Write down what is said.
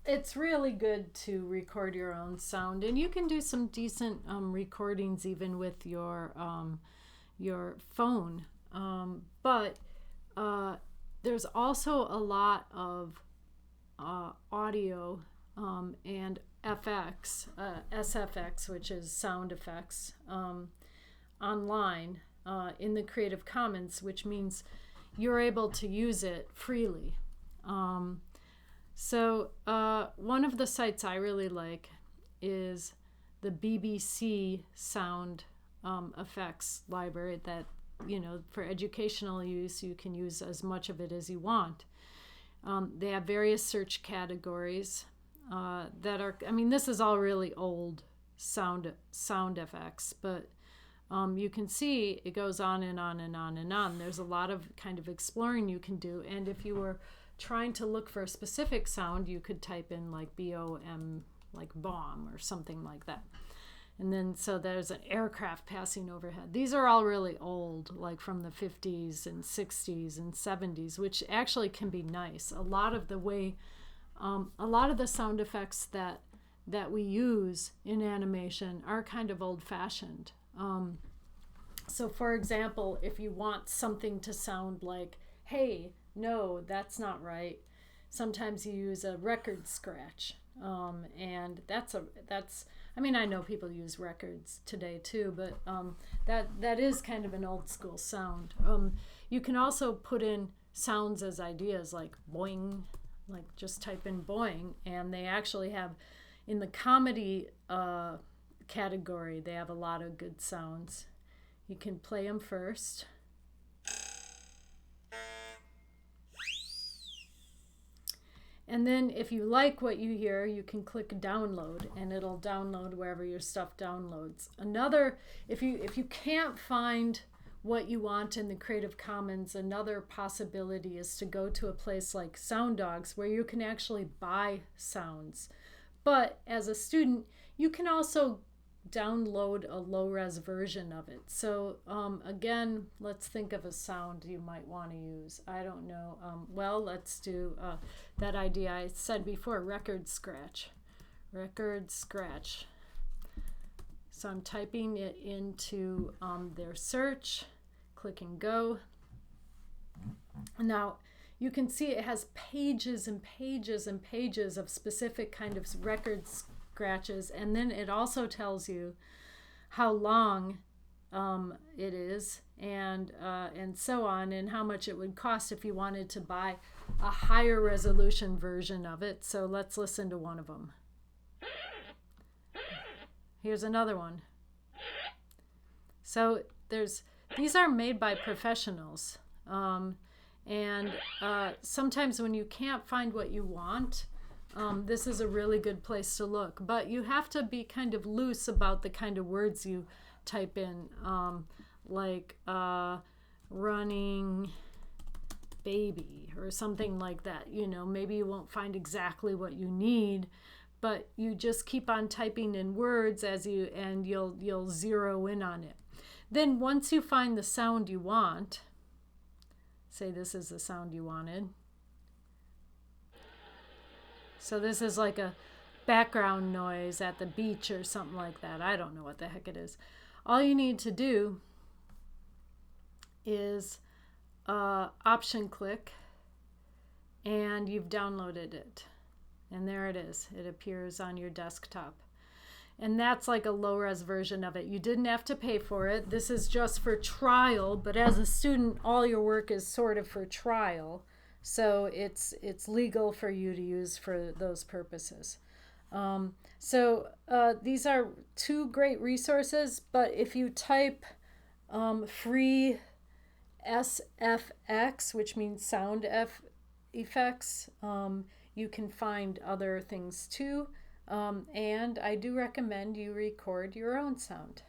it's really good to record your own sound, and you can do some decent recordings even with your phone. But there's also a lot of audio and FX, SFX, which is sound effects, online in the Creative Commons, which means you're able to use it freely. One of the sites I really like is the BBC Sound Effects Library that, for educational use, you can use as much of it as you want. They have various search categories that are, this is all really old sound effects, but you can see it goes on and on and on and on. There's a lot of kind of exploring you can do, and if you were trying to look for a specific sound, you could type in like BOM, like bomb or something like that. And then so there's an aircraft passing overhead. These are all really old, like from the 50s and 60s and 70s, which actually can be nice. A lot of the sound effects that we use in animation are kind of old-fashioned. So for example, if you want something to sound like, hey, no, that's not right, sometimes you use a record scratch. And I know people use records today too, but that is kind of an old school sound. You can also put in sounds as ideas like boing, like just type in boing, and they actually have, in the comedy category, they have a lot of good sounds. You can play them first. And then if you like what you hear, you can click download, and it'll download wherever your stuff downloads. If you can't find what you want in the Creative Commons, another possibility is to go to a place like Sound Dogs, where you can actually buy sounds. But as a student, you can also download a low-res version of it. So again, let's think of a sound you might want to use. I don't know. Let's do that idea I said before, record scratch. Record scratch. So I'm typing it into their search, click and go. Now you can see it has pages and pages and pages of specific kind of record scratches, and then it also tells you how long it is, and so on, and how much it would cost if you wanted to buy a higher resolution version of it. So let's listen to one of them. Here's another one. So these are made by professionals, and sometimes when you can't find what you want, this is a really good place to look. But you have to be kind of loose about the kind of words you type in, like running baby or something like that. Maybe you won't find exactly what you need, but you just keep on typing in words and you'll zero in on it. Then once you find the sound you want, say this is the sound you wanted. So this is like a background noise at the beach or something like that. I don't know what the heck it is. All you need to do is option click, and you've downloaded it. And there it is. It appears on your desktop. And that's like a low-res version of it. You didn't have to pay for it. This is just for trial, but as a student, all your work is sort of for trial. So it's legal for you to use for those purposes. These are two great resources, but if you type free SFX, which means sound effects, you can find other things too. And I do recommend you record your own sound.